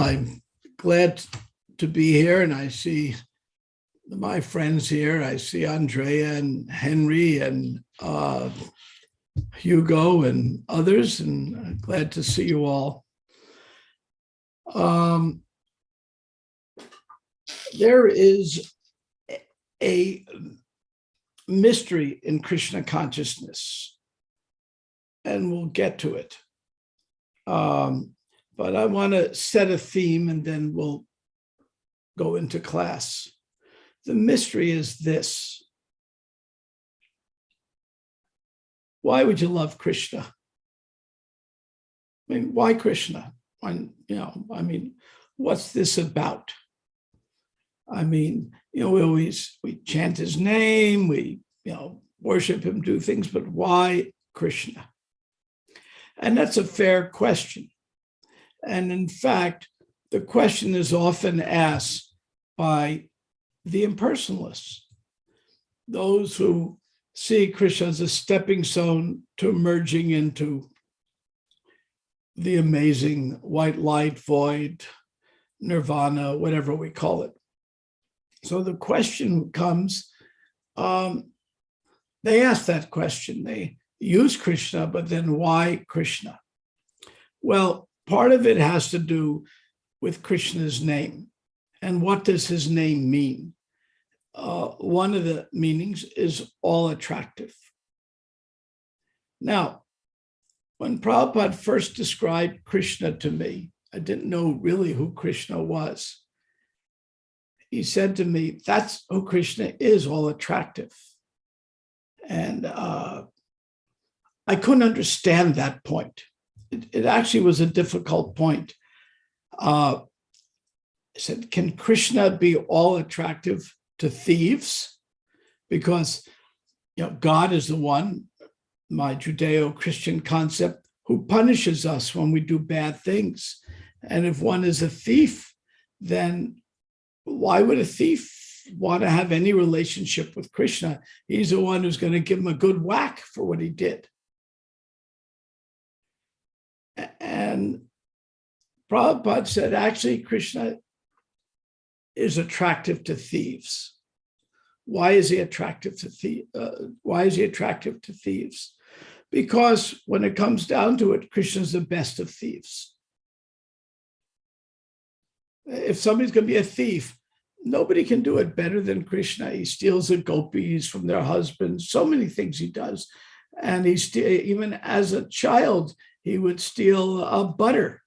I'm glad to be here, and I see my friends here. I see Andrea and Henry and Hugo and others, and I'm glad to see you all. There is a mystery in Krishna consciousness, and we'll get to it. But I want to set a theme, and then we'll go into class. The mystery is this: why would you love Krishna? I mean, why Krishna? What's this about? We chant his name, we worship him, do things, but why Krishna? And that's a fair question. And in fact, the question is often asked by the impersonalists, those who see Krishna as a stepping stone to emerging into the amazing white light, void, nirvana, whatever we call it. So the question comes, they ask that question. They use Krishna, but then why Krishna? Well, part of it has to do with Krishna's name. And what does his name mean? One of the meanings is all attractive. Now, when Prabhupada first described Krishna to me, I didn't know really who Krishna was. He said to me, that's who Krishna is, all attractive. And I couldn't understand that point. It actually was a difficult point. I said, can Krishna be all attractive to thieves? Because God is the one, my Judeo-Christian concept, who punishes us when we do bad things. And if one is a thief, then why would a thief want to have any relationship with Krishna? He's the one who's going to give him a good whack for what he did. And Prabhupada said, actually, Krishna is attractive to thieves. Why is he attractive to thieves? Because when it comes down to it, Krishna's the best of thieves. If somebody's going to be a thief, nobody can do it better than Krishna. He steals the gopis from their husbands, so many things he does. And even as a child, he would steal butter.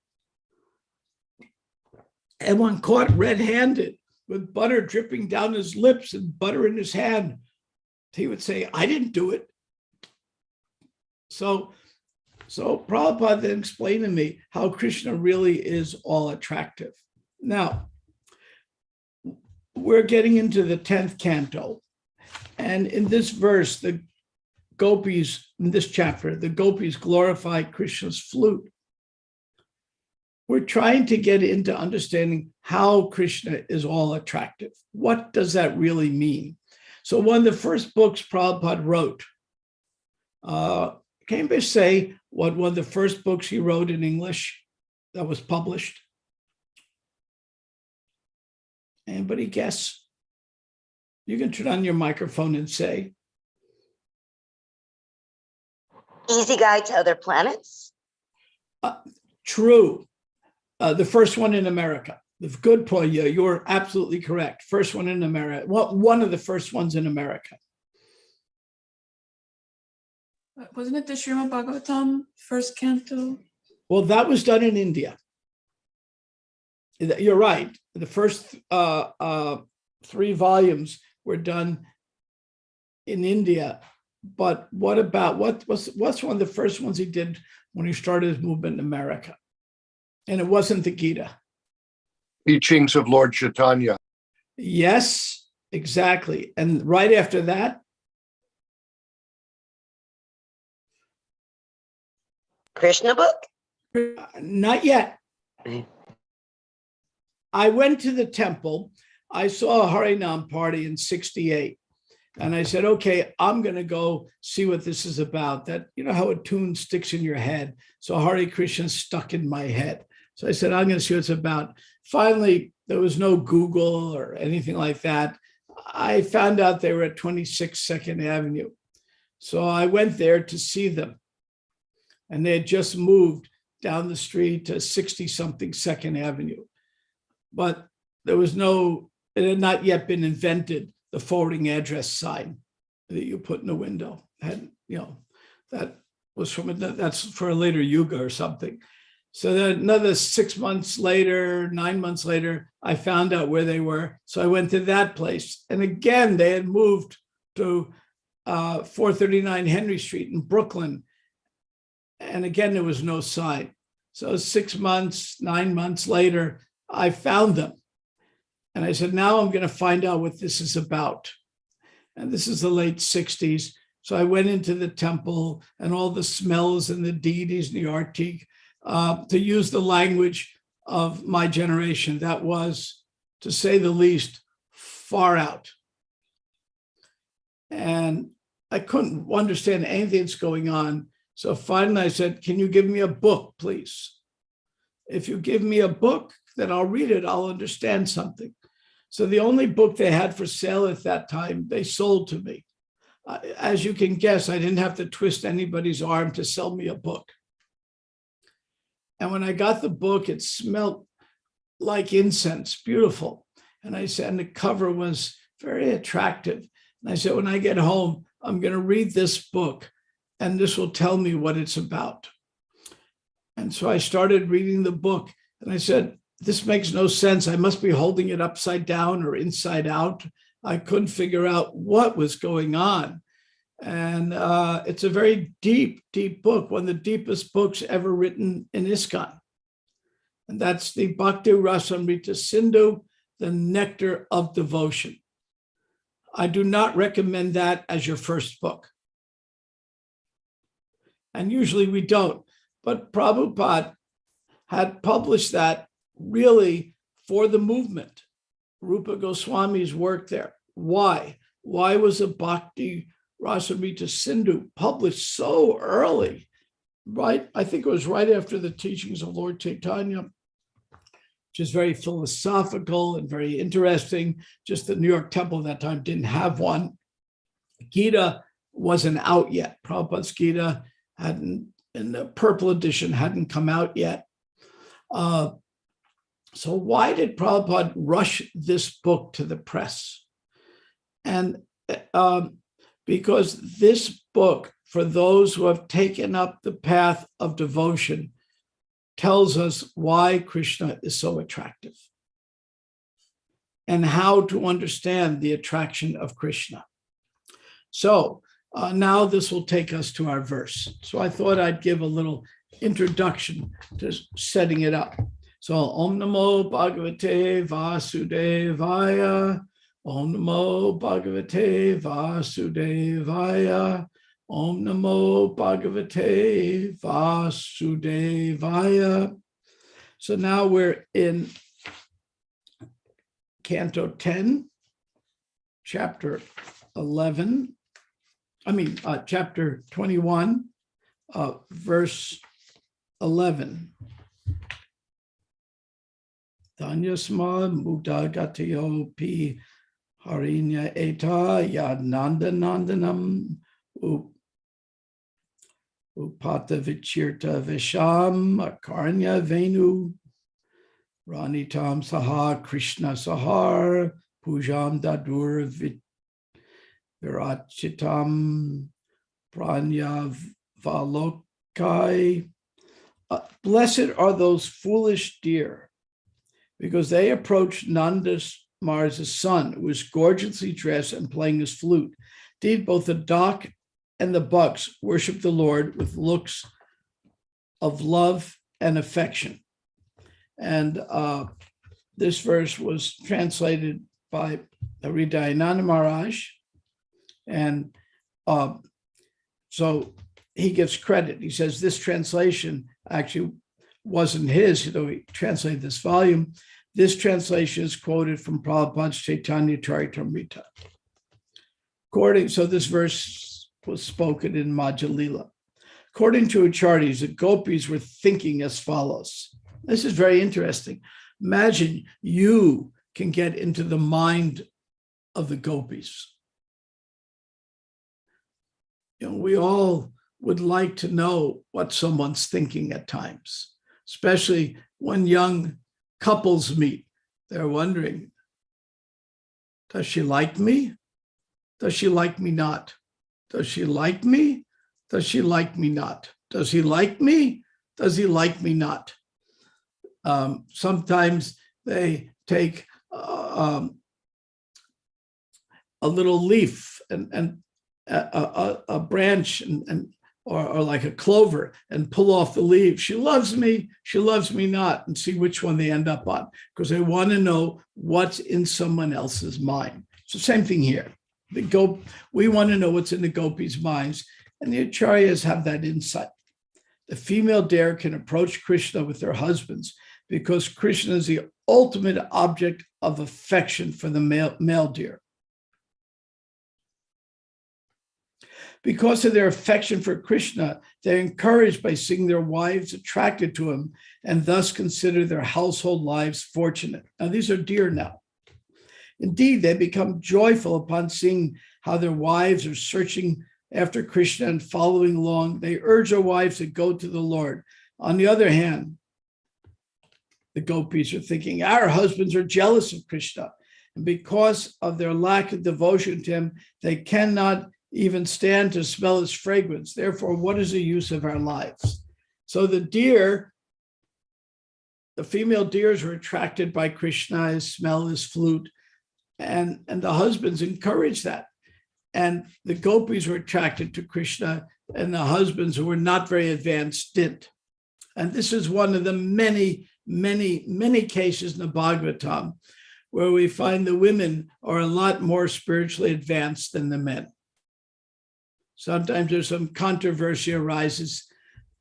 And when caught red-handed with butter dripping down his lips and butter in his hand, he would say, I didn't do it. So Prabhupada then explained to me how Krishna really is all attractive. Now, we're getting into the 10th canto. And in this verse, the gopis, in this chapter, the gopis glorify Krishna's flute. We're trying to get into understanding how Krishna is all attractive. What does that really mean? So one of the first books Prabhupada wrote, can anybody say what one of the first books he wrote in English that was published? Anybody guess? You can turn on your microphone and say. Easy Guide to Other Planets? True. The first one in America. The good point. Yeah, you're absolutely correct. First one in America. Well, one of the first ones in America. Wasn't it the Srimad Bhagavatam, first canto? Well, that was done in India. You're right. The first 3 volumes were done in India. But what about what's one of the first ones he did when he started his movement in America? And it wasn't the Gita. Teachings of Lord Chaitanya. Yes, exactly. And right after that, Krishna book? Not yet. I went to the temple. I saw a Harinam party in 1968. And I said, okay, I'm going to go see what this is about. That, how a tune sticks in your head. So Hare Krishna stuck in my head. So I said, I'm going to see what it's about. Finally, there was no Google or anything like that. I found out they were at 26 Second Avenue. So I went there to see them. And they had just moved down the street to 60-something Second Avenue. But there was no, it had not yet been invented, the forwarding address sign that you put in the window. Had, that was that's for a later yuga or something. So then another 6 months later, 9 months later, I found out where they were. So I went to that place. And again, they had moved to 439 Henry Street in Brooklyn. And again, there was no sign. So 6 months, 9 months later, I found them. And I said, now I'm going to find out what this is about. And this is the late 60s. So I went into the temple and all the smells and the deities and the artik, to use the language of my generation. That was, to say the least, far out. And I couldn't understand anything that's going on. So finally I said, can you give me a book, please? If you give me a book, then I'll read it. I'll understand something. So the only book they had for sale at that time, they sold to me. As you can guess, I didn't have to twist anybody's arm to sell me a book. And when I got the book, it smelled like incense, beautiful. And I said, and the cover was very attractive. And I said, when I get home, I'm going to read this book, and this will tell me what it's about. And so I started reading the book, and I said, this makes no sense. I must be holding it upside down or inside out. I couldn't figure out what was going on. And it's a very deep, deep book, one of the deepest books ever written in ISKCON. And that's the Bhakti Rasamrita Sindhu, the Nectar of Devotion. I do not recommend that as your first book. And usually we don't. But Prabhupada had published that really for the movement. Rupa Goswami's work there. Why? Why was a Bhakti Rasamrita Sindhu published so early? Right? I think it was right after the teachings of Lord Chaitanya, which is very philosophical and very interesting. Just the New York Temple at that time didn't have one. Gita wasn't out yet. Prabhupada's Gita hadn't, in the purple edition, hadn't come out yet. So why did Prabhupada rush this book to the press? And because this book, for those who have taken up the path of devotion, tells us why Krishna is so attractive and how to understand the attraction of Krishna. So now this will take us to our verse. So I thought I'd give a little introduction to setting it up. So Om Namo Bhagavate Vasudevaya, Om Namo Bhagavate Vasudevaya, Om Namo Bhagavate Vasudevaya. So now we're in Canto 10, chapter 11. Chapter 21, verse 11. Dhanyasma mudagatayo pi harinya eta yad nandanandanam upata vichirta visham akarnya venu ranitam saha Krishna sahar pujam dadur virachitam pranya valokai. Blessed are those foolish deer, because they approached Nanda Maharaj's son, who was gorgeously dressed and playing his flute. Indeed, both the dock and the bucks worship the Lord with looks of love and affection. And this verse was translated by Hridayananda Maharaj. And so he gives credit. He says this translation actually wasn't his, though he translated this volume. This translation is quoted from Prabhupada's Chaitanya Charitamrita. So this verse was spoken in Madhya Lila. According to Acharya, the gopis were thinking as follows. This is very interesting. Imagine you can get into the mind of the gopis. We all would like to know what someone's thinking at times, especially when young couples meet. They're wondering, does she like me? Does she like me not? Does she like me? Does she like me not? Does he like me? Does he like me not? Sometimes they take a little leaf and a branch or like a clover and pull off the leaves. She loves me not, and see which one they end up on, because they want to know what's in someone else's mind. It's the same thing here. We want to know what's in the gopis' minds, and the acharyas have that insight. The female deer can approach Krishna with their husbands because Krishna is the ultimate object of affection for the male deer. Because of their affection for Krishna, they're encouraged by seeing their wives attracted to him and thus consider their household lives fortunate. Now, these are deer now. Indeed, they become joyful upon seeing how their wives are searching after Krishna and following along. They urge their wives to go to the Lord. On the other hand, the gopis are thinking, our husbands are jealous of Krishna, and because of their lack of devotion to him, they cannot even stand to smell his fragrance. Therefore, what is the use of our lives? So the female deers were attracted by Krishna, his smell, his flute, and the husbands encouraged that. And the gopis were attracted to Krishna, and the husbands who were not very advanced didn't. And this is one of the many, many, many cases in the Bhagavatam where we find the women are a lot more spiritually advanced than the men. Sometimes there's some controversy arises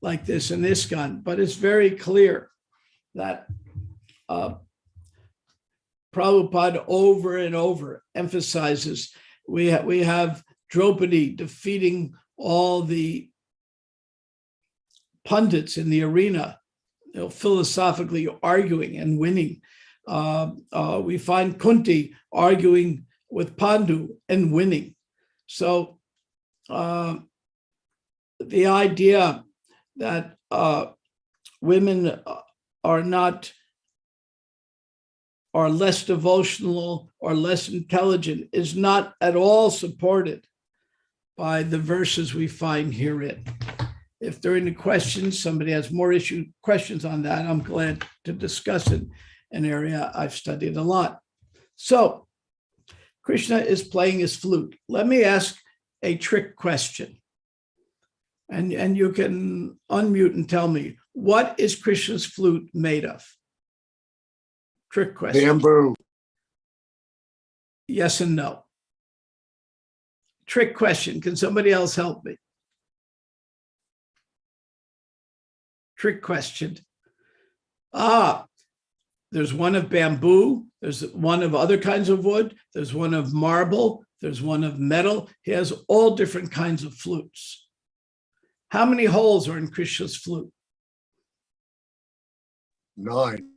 like this in ISKCON, but it's very clear that Prabhupada over and over emphasizes we have Draupadi defeating all the pundits in the arena, philosophically arguing and winning. We find Kunti arguing with Pandu and winning. So the idea that women are less devotional or less intelligent is not at all supported by the verses we find herein. If during the questions somebody has more questions on that, I'm glad to discuss it, an area I've studied a lot. So Krishna is playing his flute. Let me ask a trick question. And you can unmute and tell me, what is Krishna's flute made of? Trick question. Bamboo. Yes and no. Trick question. Can somebody else help me? Trick question. There's one of bamboo. There's one of other kinds of wood. There's one of marble. There's one of metal. He has all different kinds of flutes. How many holes are in Krishna's flute? 9.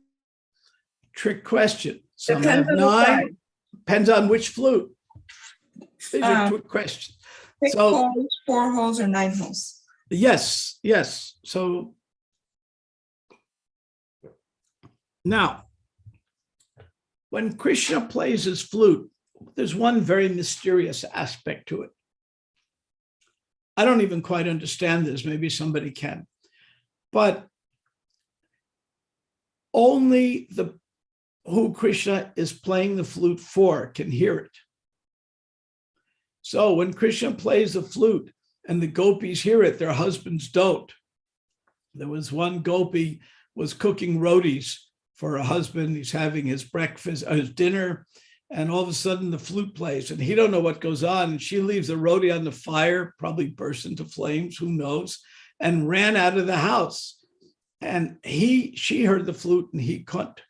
Trick question. Some Depends have on the 9. size. Depends on which flute. These are trick questions. 6 So- holes, 4 holes, or 9 holes. Yes. So now, when Krishna plays his flute, there's one very mysterious aspect to it. I don't even quite understand this. Maybe somebody can. But only who Krishna is playing the flute for can hear it. So when Krishna plays the flute and the gopis hear it, their husbands don't. There was one gopi was cooking rotis for a husband. He's having his breakfast, his dinner, and all of a sudden the flute plays and he don't know what goes on. And she leaves the roti on the fire, probably burst into flames, who knows, and ran out of the house. And she heard the flute and he couldn't.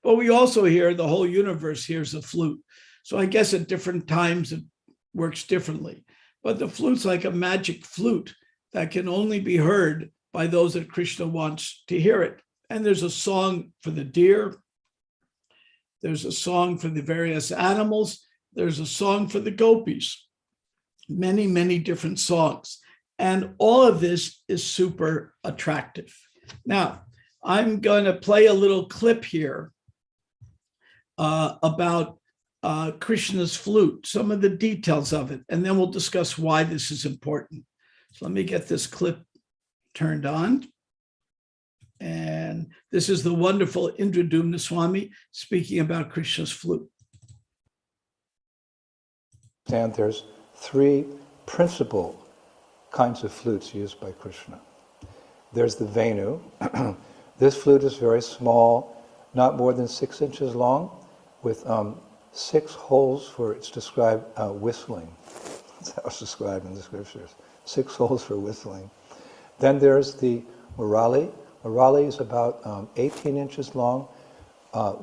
But we also hear the whole universe hears the flute. So I guess at different times it works differently. But the flute's like a magic flute that can only be heard by those that Krishna wants to hear it. And there's a song for the deer. There's a song for the various animals. There's a song for the gopis. Many, many different songs. And all of this is super attractive. Now, I'm going to play a little clip here about Krishna's flute, some of the details of it, and then we'll discuss why this is important. So let me get this clip turned on. And this is the wonderful Indradumna Swami speaking about Krishna's flute. And there's three principal kinds of flutes used by Krishna. There's the Venu. This flute is very small, not more than 6 inches long, with 6 holes for, it's described, whistling. That's how it's described in the scriptures. 6 holes for whistling. Then there's the Murali. Murali is about 18 inches long,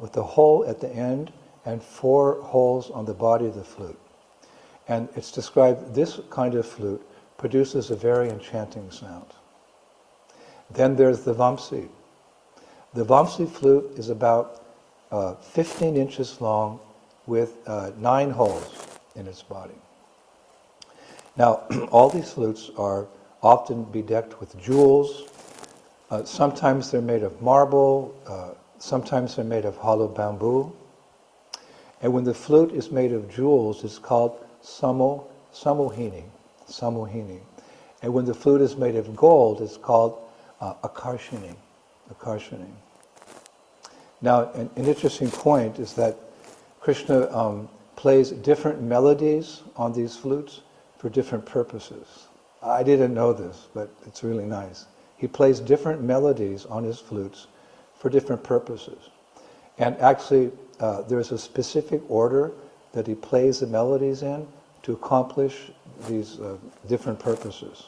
with a hole at the end and 4 holes on the body of the flute. And it's described, this kind of flute produces a very enchanting sound. Then there's the Vamsi. The Vamsi flute is about 15 inches long with 9 holes in its body. Now, all these flutes are often bedecked with jewels. Sometimes they're made of marble, sometimes they're made of hollow bamboo. And when the flute is made of jewels, it's called samohini. And when the flute is made of gold, it's called akarshini. Now, an interesting point is that Krishna plays different melodies on these flutes for different purposes. I didn't know this, but it's really nice. He plays different melodies on his flutes for different purposes. And actually, there's a specific order that he plays the melodies in to accomplish these different purposes.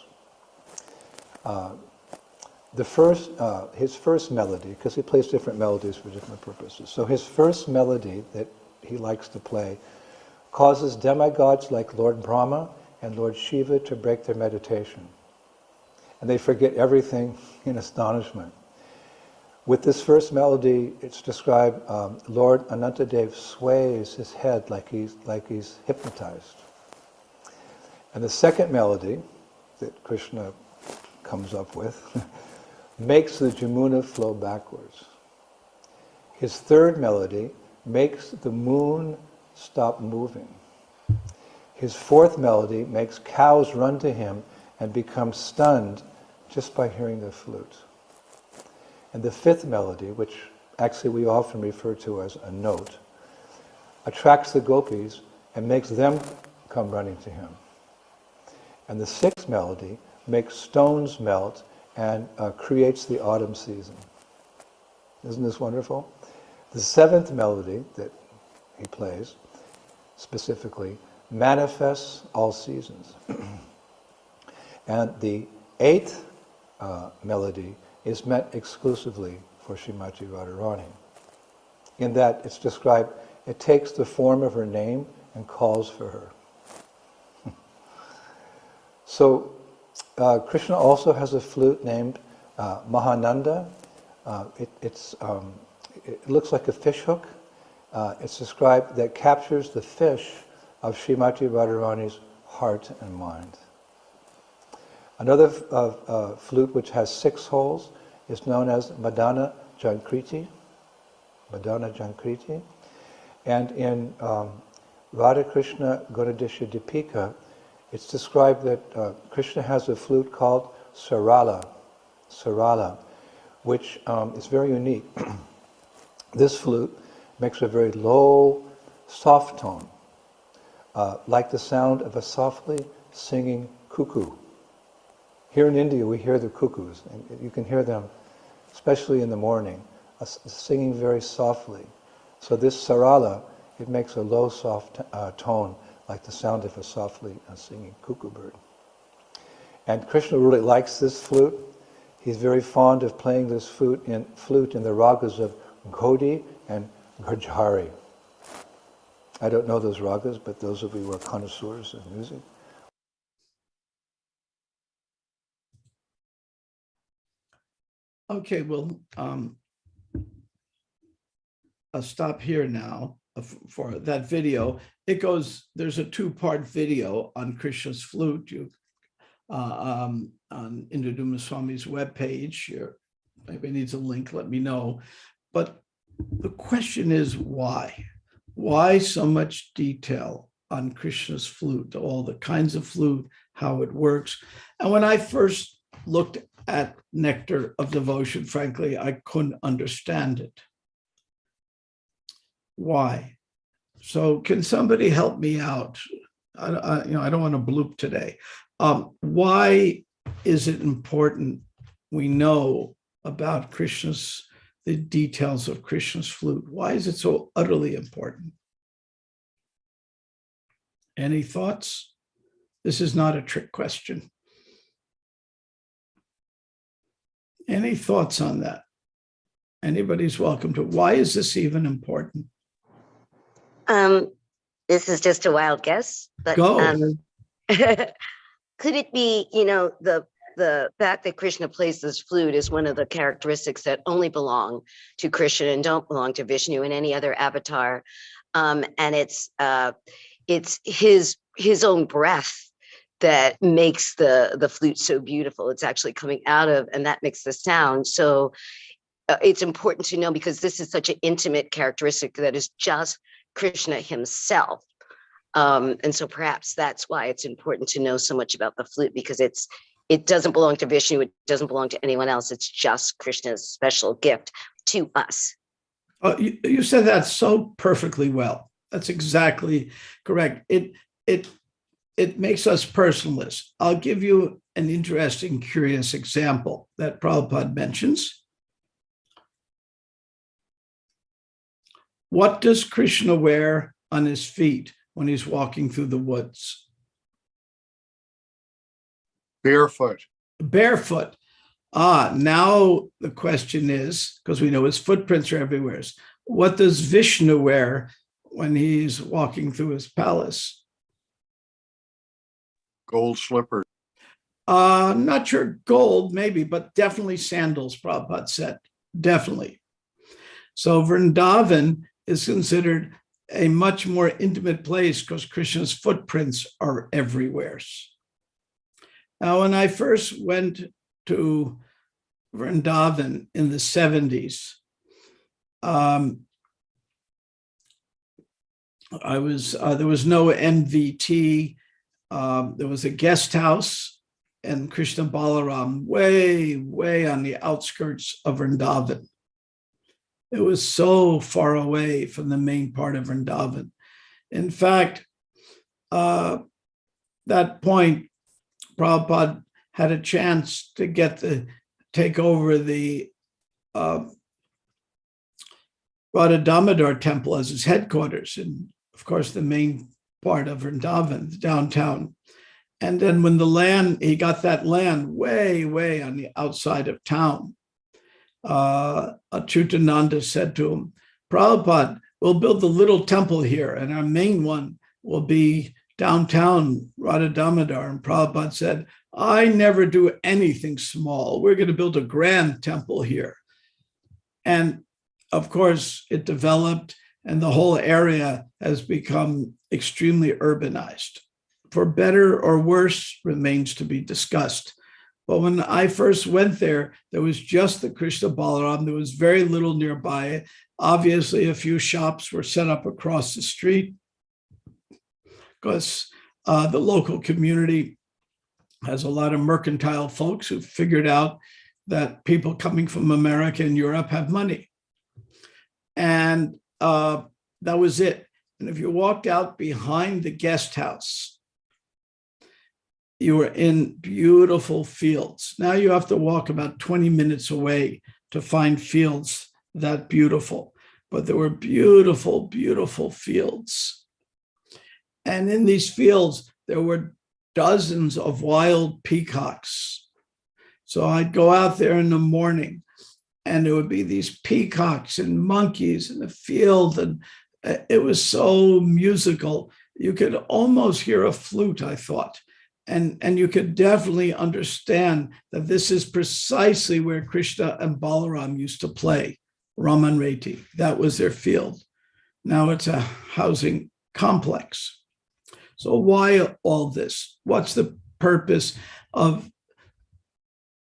His first melody, because he plays different melodies for different purposes. So his first melody that he likes to play causes demigods like Lord Brahma and Lord Shiva to break their meditation. And they forget everything in astonishment. With this first melody, it's described, Lord Anantadev sways his head like he's hypnotized. And the second melody that Krishna comes up with makes the Jamuna flow backwards. His third melody makes the moon stop moving. His fourth melody makes cows run to him and become stunned just by hearing the flute. And the fifth melody, which actually we often refer to as a note, attracts the gopis and makes them come running to him. And the sixth melody makes stones melt and creates the autumn season. Isn't this wonderful? The seventh melody that he plays, specifically, manifests all seasons. And the eighth melody is meant exclusively for Srimati Radharani, in that it's described, it takes the form of her name and calls for her. So Krishna also has a flute named Mahananda. It looks like a fish hook. It's described that captures the fish of Srimati Radharani's heart and mind. Another flute which has 6 holes is known as Madana Jankriti. And in Radha Krishna Gunadisha Dipika, it's described that Krishna has a flute called Sarala, which is very unique. This flute makes a very low, soft tone, like the sound of a softly singing cuckoo. Here in India, we hear the cuckoos, and you can hear them, especially in the morning, singing very softly. So this sarala, it makes a low, soft tone, like the sound of a softly singing cuckoo bird. And Krishna really likes this flute. He's very fond of playing this flute in the ragas of Gaudiya and Gurjari. I don't know those ragas, but those of you who are connoisseurs of music. Okay, well, stop here now for that video. There's a two-part video on Krishna's flute. On Indraduma Swami's webpage. Maybe it needs a link, let me know. But the question is why? Why so much detail on Krishna's flute, all the kinds of flute, how it works? And when I first looked at Nectar of Devotion, frankly, I couldn't understand it. Why? So can somebody help me out? I don't want to bloop today. Why is it important we know about the details of Krishna's flute? Why is it so utterly important? Any thoughts? This is not a trick question. Any thoughts on that? Anybody's welcome to. Why is this even important? This is just a wild guess, but Go. could it be, the fact that Krishna plays this flute is one of the characteristics that only belong to Krishna and don't belong to Vishnu and any other avatar, and it's his own breath that makes the flute so beautiful. It's actually coming out of, and that makes the sound. So it's important to know, because this is such an intimate characteristic that is just Krishna himself. And so perhaps that's why it's important to know so much about the flute, because it doesn't belong to Vishnu. It doesn't belong to anyone else. It's just Krishna's special gift to us. You said that so perfectly well. That's exactly correct. It makes us personalists. I'll give you an interesting, curious example that Prabhupada mentions. What does Krishna wear on his feet when he's walking through the woods? Barefoot. Barefoot. Now the question is, because we know his footprints are everywhere, what does Vishnu wear when he's walking through his palace? Gold slippers. Not sure gold, maybe, but definitely sandals, Prabhupada said. Definitely. So Vrindavan is considered a much more intimate place because Krishna's footprints are everywhere. Now, when I first went to Vrindavan in the 70s, there was no MVT. There was a guest house, and Krishna Balaram way, way on the outskirts of Vrindavan. It was so far away from the main part of Vrindavan. In fact, that point, Prabhupada had a chance to take over the Radha Damodar temple as his headquarters, and of course the main part of Vrindavan, downtown. And then when he got that land way, way on the outside of town, Achyutananda said to him, Prabhupada, we'll build the little temple here, and our main one will be downtown Radha Damodar. And Prabhupada said, I never do anything small. We're going to build a grand temple here. And of course, it developed, and the whole area has become extremely urbanized. For better or worse remains to be discussed. But when I first went there was just the Krishna Balaram. There was very little nearby. Obviously, a few shops were set up across the street because the local community has a lot of mercantile folks who figured out that people coming from America and Europe have money. And that was it. And if you walked out behind the guest house, you were in beautiful fields. Now you have to walk about 20 minutes away to find fields that beautiful. But there were beautiful, beautiful fields. And in these fields, there were dozens of wild peacocks. So I'd go out there in the morning, and there would be these peacocks and monkeys in the field, and it was so musical. You could almost hear a flute, I thought. And you could definitely understand that this is precisely where Krishna and Balaram used to play, Raman Reti. That was their field. Now it's a housing complex. So why all this? What's the purpose of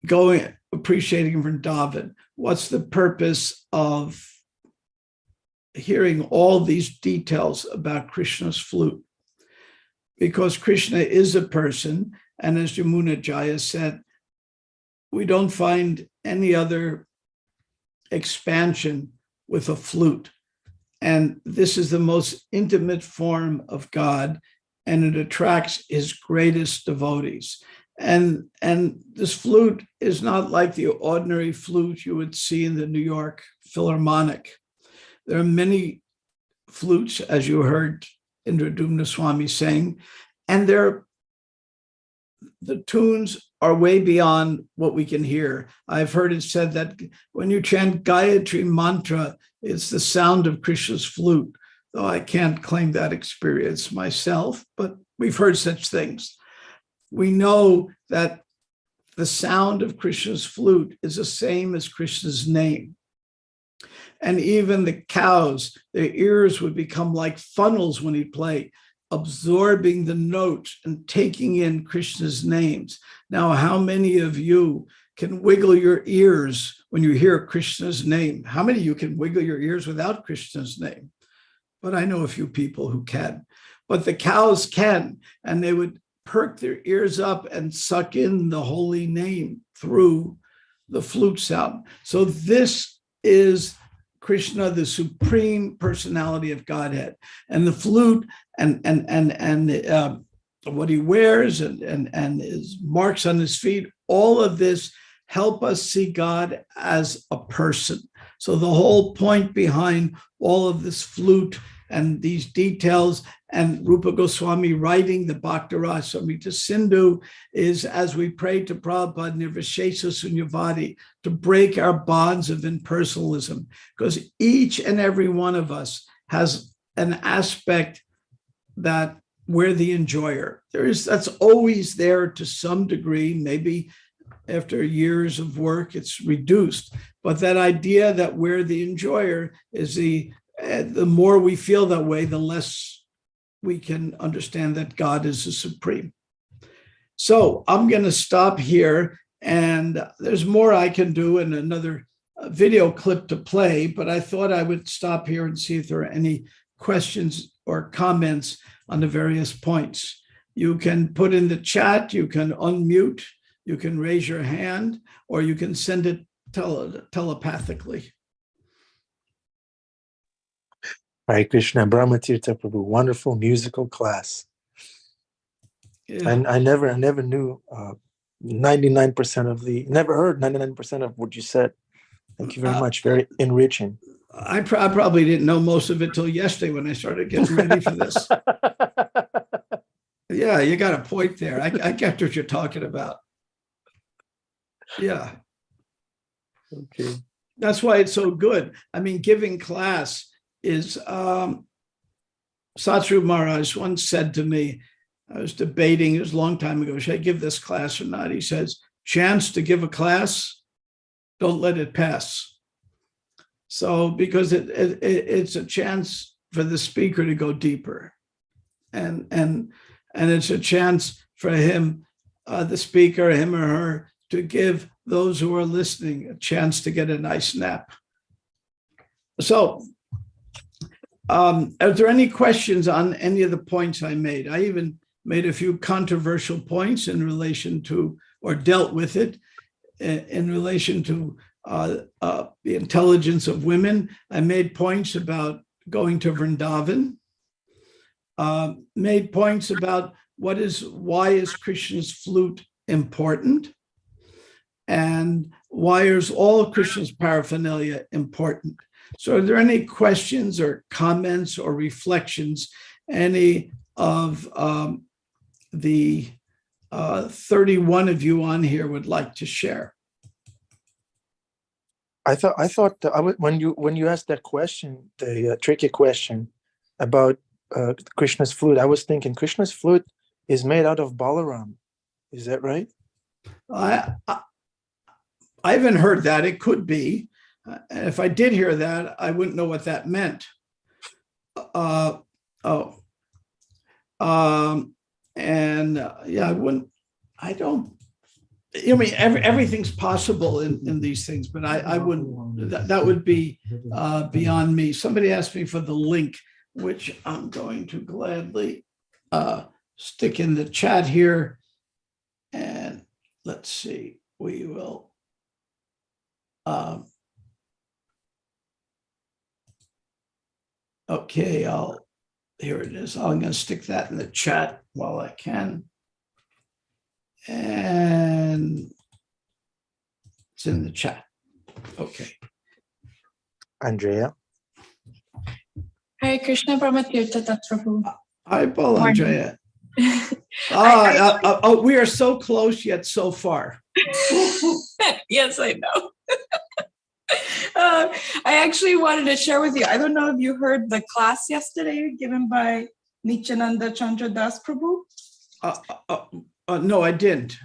going, appreciating Vrindavan? What's the purpose of hearing all these details about Krishna's flute? Because Krishna is a person, and as Yamuna Jaya said, we don't find any other expansion with a flute. And this is the most intimate form of God, and it attracts his greatest devotees. And this flute is not like the ordinary flute you would see in the New York Philharmonic. There are many flutes, as you heard Indradumna Swami saying, and the tunes are way beyond what we can hear. I've heard it said that when you chant Gayatri mantra, it's the sound of Krishna's flute, though I can't claim that experience myself, but we've heard such things. We know that the sound of Krishna's flute is the same as Krishna's name. And even the cows, their ears would become like funnels when he played, absorbing the notes and taking in Krishna's names. Now, how many of you can wiggle your ears when you hear Krishna's name? How many of you can wiggle your ears without Krishna's name? But I know a few people who can. But the cows can, and they would perk their ears up and suck in the holy name through the flute sound. So this is Krishna, the supreme personality of Godhead, and the flute and what he wears and his marks on his feet. All of this help us see God as a person. So the whole point behind all of this flute and these details, and Rupa Goswami writing the Bhakti-rasa Samrita Sindhu, is as we pray to Prabhupada Nirvishesha Sunyavadi, to break our bonds of impersonalism, because each and every one of us has an aspect that we're the enjoyer. That's always there to some degree. Maybe after years of work, it's reduced. But that idea that we're the enjoyer is the more we feel that way, the less we can understand that God is the supreme. So I'm going to stop here, and there's more I can do in another video clip to play, but I thought I would stop here and see if there are any questions or comments on the various points. You can put in the chat, you can unmute, you can raise your hand, or you can send it telepathically. Hare Krishna, Brahma Tirtha Prabhu, wonderful musical class. Yeah. And I never knew 99% of what you said. Thank you very much. Very enriching. I probably didn't know most of it till yesterday when I started getting ready for this. Yeah, you got a point there. I get what you're talking about. Yeah. Okay. That's why it's so good. I mean, giving class is, Satsru Maharaj once said to me, I was debating, it was a long time ago, should I give this class or not? He says, chance to give a class, don't let it pass. So, because it's a chance for the speaker to go deeper. And it's a chance for him, the speaker, him or her, to give those who are listening a chance to get a nice nap. So, are there any questions on any of the points I made? I even made a few controversial points in relation to, or dealt with it in relation to the intelligence of women. I made points about going to Vrindavan, made points about why is Krishna's flute important, and why is all Krishna's paraphernalia important. So are there any questions or comments or reflections any of the 31 of you on here would like to share? I thought when you asked that question, the tricky question about Krishna's flute, I was thinking Krishna's flute is made out of Balaram. Is that right? I haven't heard that. It could be. And if I did hear that, I wouldn't know what that meant. Yeah, I wouldn't, I don't, I mean, everything's possible in these things, but I wouldn't, that would be beyond me. Somebody asked me for the link, which I'm going to gladly stick in the chat here. And let's see, we will. Okay, here it is. I'm going to stick that in the chat while I can. And it's in the chat. Okay. Andrea. Hare Krishna Brahma Tirtha Tat Prabhu. Hi, Paul Morning. Andrea. We are so close yet so far. Yes, I know. I actually wanted to share with you. I don't know if you heard the class yesterday given by Nityananda Chandra Das Prabhu. No, I didn't.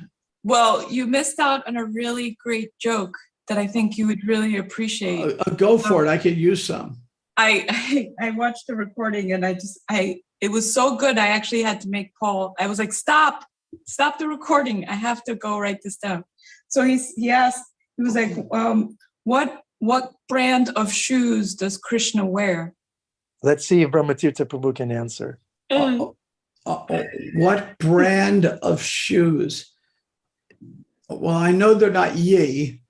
Well, you missed out on a really great joke that I think you would really appreciate. Go for it. I could use some. I watched the recording and it was so good. I actually had to make Paul. I was like, stop the recording. I have to go write this down. So he asked. He was like, what brand of shoes does Krishna wear? Let's see if Brahmatirtha Prabhu can answer. What brand of shoes? Well, I know they're not Ye.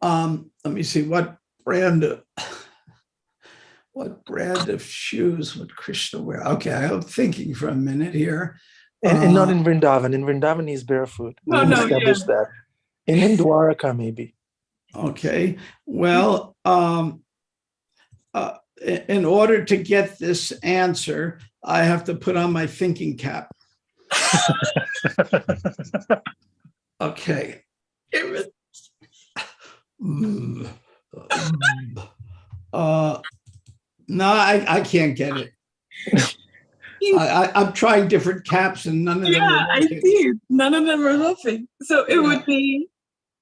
Let me see. What brand of shoes would Krishna wear? Okay, I'm thinking for a minute here. And not in Vrindavan. In Vrindavan, he's barefoot. We established that. In Dwaraka, maybe. Okay. Well, in order to get this answer, I have to put on my thinking cap. Okay. No, I can't get it. I'm trying different caps and none of them are working. I see. None of them are laughing. So it would be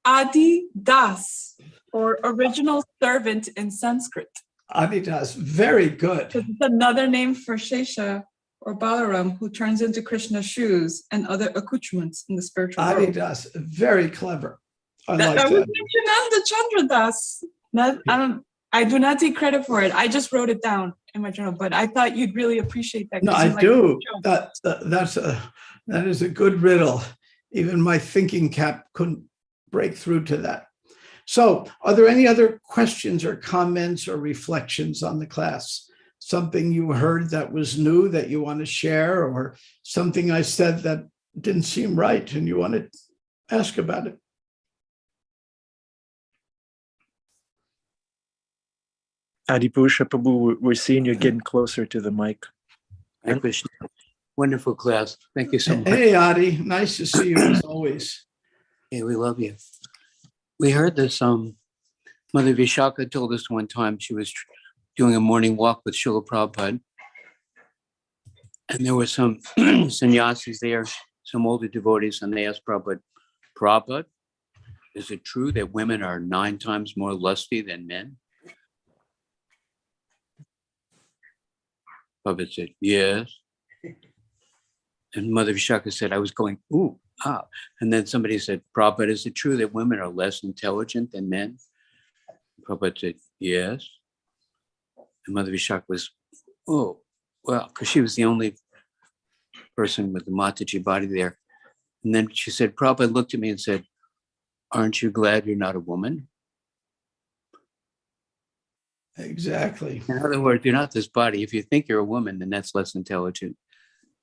Adi Das, or original servant in Sanskrit. Adi Das, very good. It's another name for Shesha or Balaram, who turns into Krishna's shoes and other accoutrements in the spiritual world. Adi Das, very clever. I like That that. was Chandra Das. I do not take credit for it. I just wrote it down in my journal, but I thought you'd really appreciate that. No, I do. That is a good riddle. Even my thinking cap couldn't break through to that. So are there any other questions or comments or reflections on the class? Something you heard that was new that you want to share, or something I said that didn't seem right and you want to ask about it? Adipusha Prabhu, we're seeing you getting closer to the mic. Hi, Krishna. Wonderful class. Thank you so much. Hey, Adi. Nice to see you as always. Hey, we love you. We heard this. Mother Vishaka told us one time she was doing a morning walk with Srila Prabhupada. And there were some sannyasis there, some older devotees, and they asked Prabhupada, Prabhupada, is it true that women are 9 times more lusty than men? Prabhupada said, yes. And Mother Vishaka said, I was going, ooh, ah. And then somebody said, Prabhupada, is it true that women are less intelligent than men? Prabhupada said, yes. And Mother Vishaka was, oh, well, because she was the only person with the Mataji body there. And then she said, Prabhupada looked at me and said, aren't you glad you're not a woman? Exactly. In other words, you're not this body. If you think you're a woman, then that's less intelligent.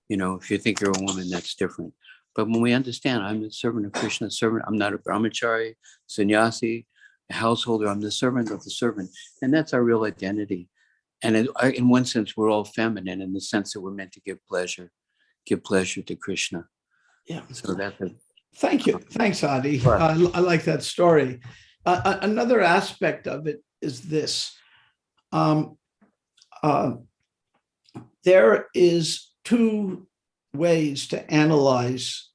You know, if you think you're a woman, that's different. But when we understand, I'm the servant of Krishna, I'm not a brahmachari, sannyasi, a householder, I'm the servant of the servant. And that's our real identity. And in one sense, we're all feminine in the sense that we're meant to give pleasure to Krishna. Yeah. So that's it. Thank you. Thanks, Adi. I like that story. Another aspect of it is this. There is 2 ways to analyze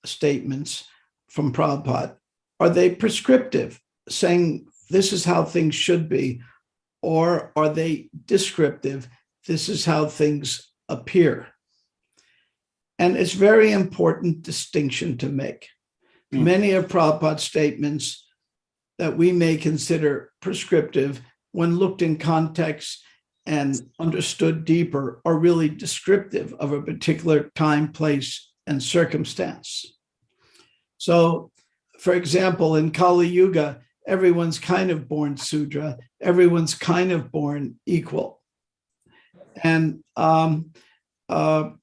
statements from Prabhupada. Are they prescriptive, saying this is how things should be, or are they descriptive? This is how things appear. And it's very important distinction to make. Many of Prabhupada's statements that we may consider prescriptive, when looked in context and understood deeper, are really descriptive of a particular time, place, and circumstance. So, for example, in Kali Yuga, everyone's kind of born Sudra, everyone's kind of born equal. And Prabhupada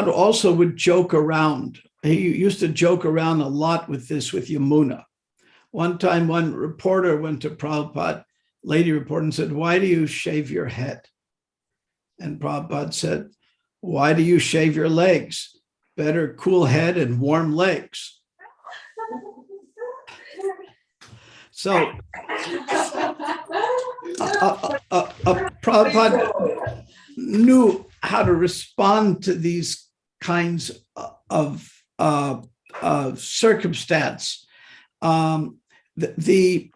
also would joke around. He used to joke around a lot with this with Yamuna. One time, one reporter went to Prabhupada, lady reporter, and said, "Why do you shave your head?" And Prabhupada said, "Why do you shave your legs? Better cool head and warm legs." So Prabhupada knew how to respond to these kinds of circumstance. The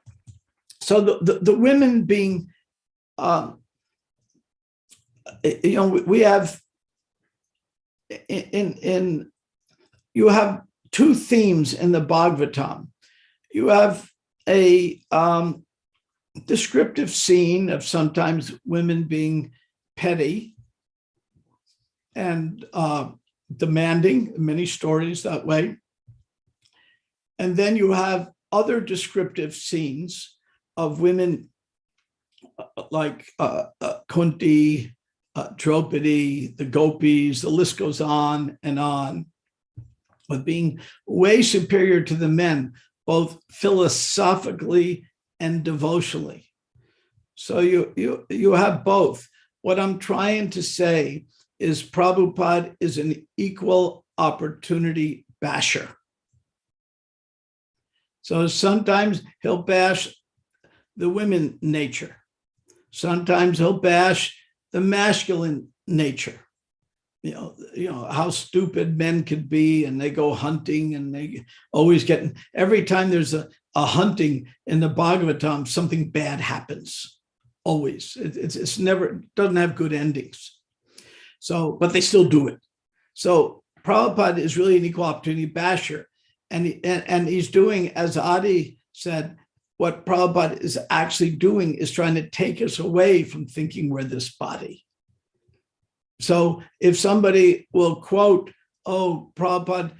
women being, we have you have two themes in the Bhagavatam. You have a descriptive scene of sometimes women being petty and demanding, many stories that way. And then you have other descriptive scenes of women like Kunti, Draupadi, the gopis, the list goes on, with being way superior to the men, both philosophically and devotionally. So you have both. What I'm trying to say is Prabhupada is an equal opportunity basher. So sometimes he'll bash the women nature. Sometimes he'll bash the masculine nature. You know how stupid men could be, and they go hunting, and they always get, every time there's a hunting in the Bhagavatam, something bad happens. Always. It's never, doesn't have good endings. So, but they still do it. So Prabhupada is really an equal opportunity basher. And he's doing, as Adi said, what Prabhupada is actually doing is trying to take us away from thinking we're this body. So if somebody will quote, "Oh, Prabhupada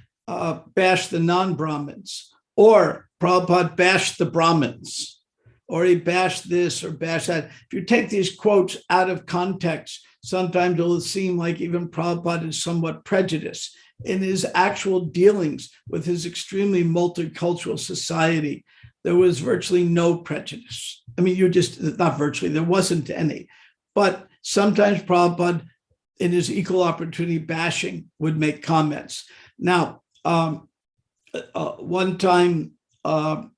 bashed the non-Brahmins," or "Prabhupada bashed the Brahmins," or "he bashed this or bashed that," if you take these quotes out of context, sometimes it'll seem like even Prabhupada is somewhat prejudiced. In his actual dealings with his extremely multicultural society, there was virtually no prejudice. I mean, not virtually, there wasn't any. But sometimes Prabhupada, in his equal opportunity bashing, would make comments. Now, one time, I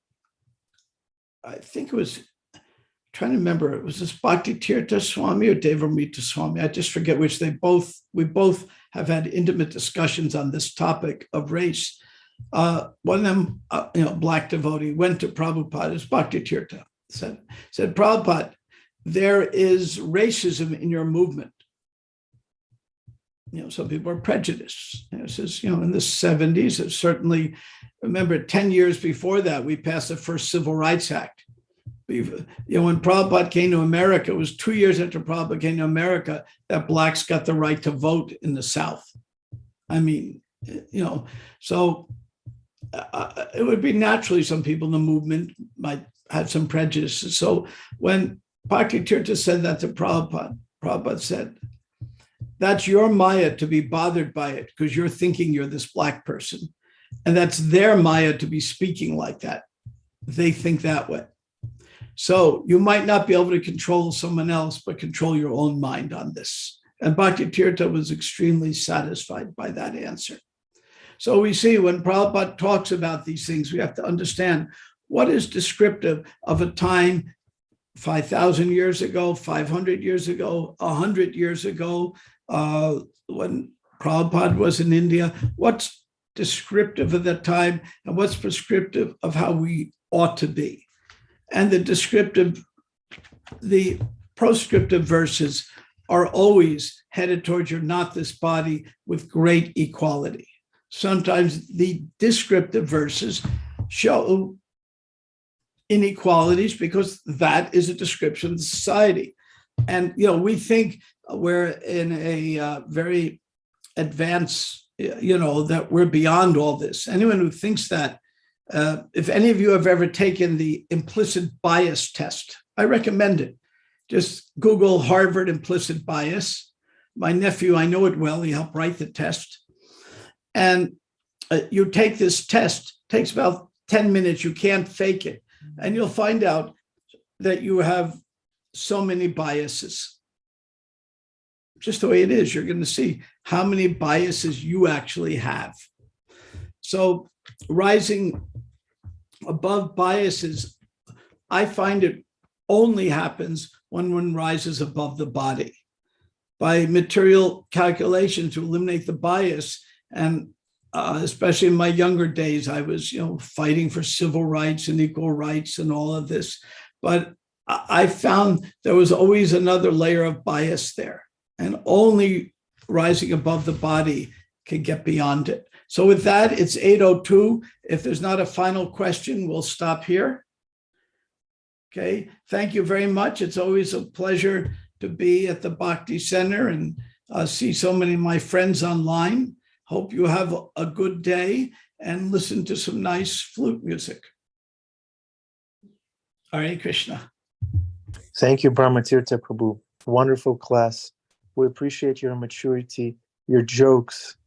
think it was, trying to remember, it was this Bhakti Tirtha Swami or Devamrita Swami, I just forget which, we both have had intimate discussions on this topic of race. One of them, black devotee, went to Prabhupada, as Bhakti Tirtha, said, "Prabhupada, there is racism in your movement." Some people are prejudiced. It says, in the 70s, it certainly, remember 10 years before that, we passed the first Civil Rights Act. When Prabhupada came to America, it was 2 years after Prabhupada came to America that blacks got the right to vote in the South. I mean, so it would be naturally some people in the movement might have some prejudices. So when Bhakti Tirtha said that to Prabhupada, Prabhupada said, "That's your Maya to be bothered by it because you're thinking you're this black person. And that's their Maya to be speaking like that. They think that way. So you might not be able to control someone else, but control your own mind on this." And Bhakti Tirtha was extremely satisfied by that answer. So we see when Prabhupada talks about these things, we have to understand what is descriptive of a time 5,000 years ago, 500 years ago, 100 years ago, when Prabhupada was in India. What's descriptive of the time and what's prescriptive of how we ought to be. And the proscriptive verses are always headed towards you're not this body with great equality. Sometimes the descriptive verses show inequalities because that is a description of the society. And, we think we're in a very advanced, that we're beyond all this. Anyone who thinks that, if any of you have ever taken the implicit bias test, I recommend it. Just Google Harvard implicit bias. My nephew, I know it well, he helped write the test. And you take this test, it takes about 10 minutes, you can't fake it. And you'll find out that you have so many biases. Just the way it is, you're going to see how many biases you actually have. So rising above biases, I find it only happens when one rises above the body. By material calculation to eliminate the bias, and especially in my younger days, I was, fighting for civil rights and equal rights and all of this. But I found there was always another layer of bias there, and only rising above the body can get beyond it. So with that, it's 8:02. If there's not a final question, we'll stop here. Okay, thank you very much. It's always a pleasure to be at the Bhakti Center and see so many of my friends online. Hope you have a good day and listen to some nice flute music. Hare Krishna. Thank you, Brahma Tirtha Prabhu. Wonderful class. We appreciate your maturity, your jokes,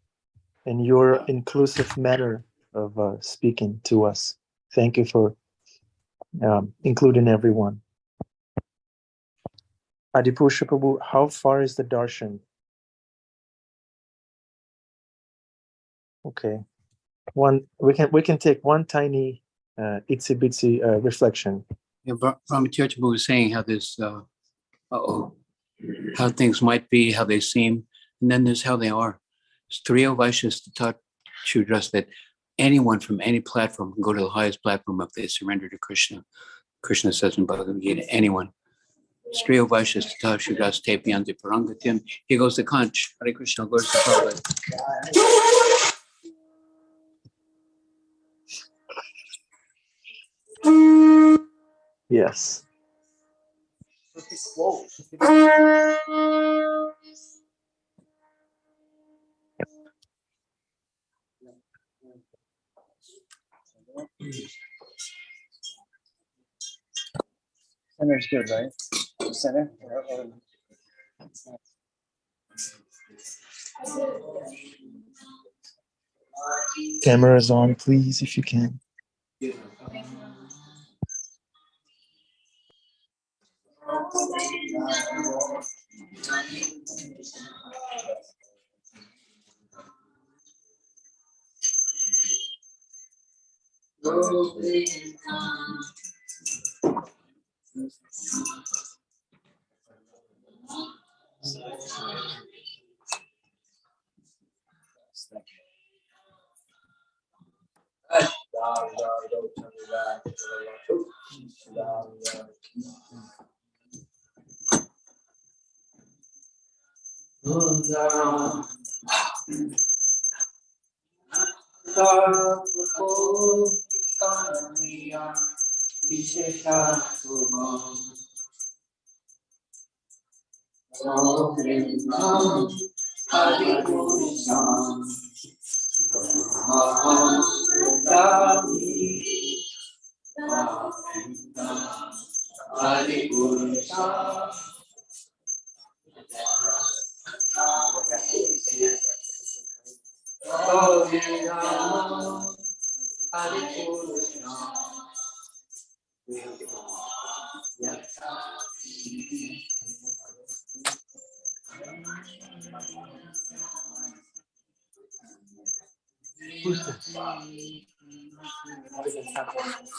and your inclusive manner of speaking to us. Thank you for including everyone. Adipusha Prabhu, how far is the darshan? Okay, we can take one tiny itsy bitsy reflection. Yeah, Brahma Tirtha was saying how this, how things might be, how they seem, and then there's how they are. Striya Vaishyas taught Shudras that anyone from any platform can go to the highest platform if they surrender to Krishna. Krishna says in Bhagavad Gita, anyone. Striya Vaishyas taught Shudras tepiyanti parangatim. He goes to Kanch. Hare Krishna, Lord Prabhupada. Yes. Center's good, right? Center? Cameras on, please, if you can.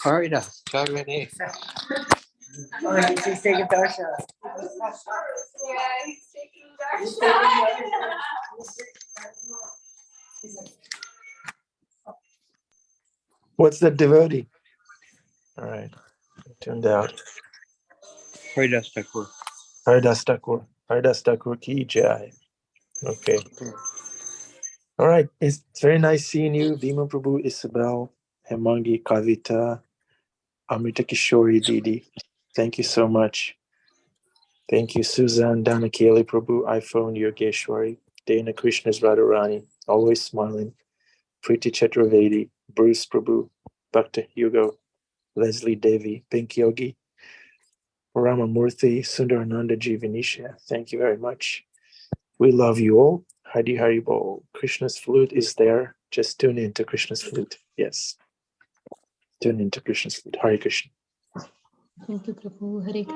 Harida, Jagani. All right, she's taking darshan. Yeah, he's taking darshan. What's the devotee? All right. Tuned out. Haridas Thakur. Haridas Thakur. Haridas Thakur ki jai. Okay. All right. It's very nice seeing you, Bhima Prabhu, Isabel, Hemangi, Kavita, Amrita Kishori, Didi. Thank you so much. Thank you, Suzanne, Danakeli Prabhu, iPhone, Yogeshwari, Dana Krishna's Radharani, always smiling, Preeti Chaturvedi, Bruce Prabhu, Bhakta Hugo, Leslie Devi, Pink Yogi, Ramamurthy, Sundarananda Jivanisha. Thank you very much. We love you all. Hari Hari Bol. Krishna's flute is there. Just tune in to Krishna's flute. Yes. Tune in to Krishna's flute. Hari Krishna. Thank you, Prabhu. Hare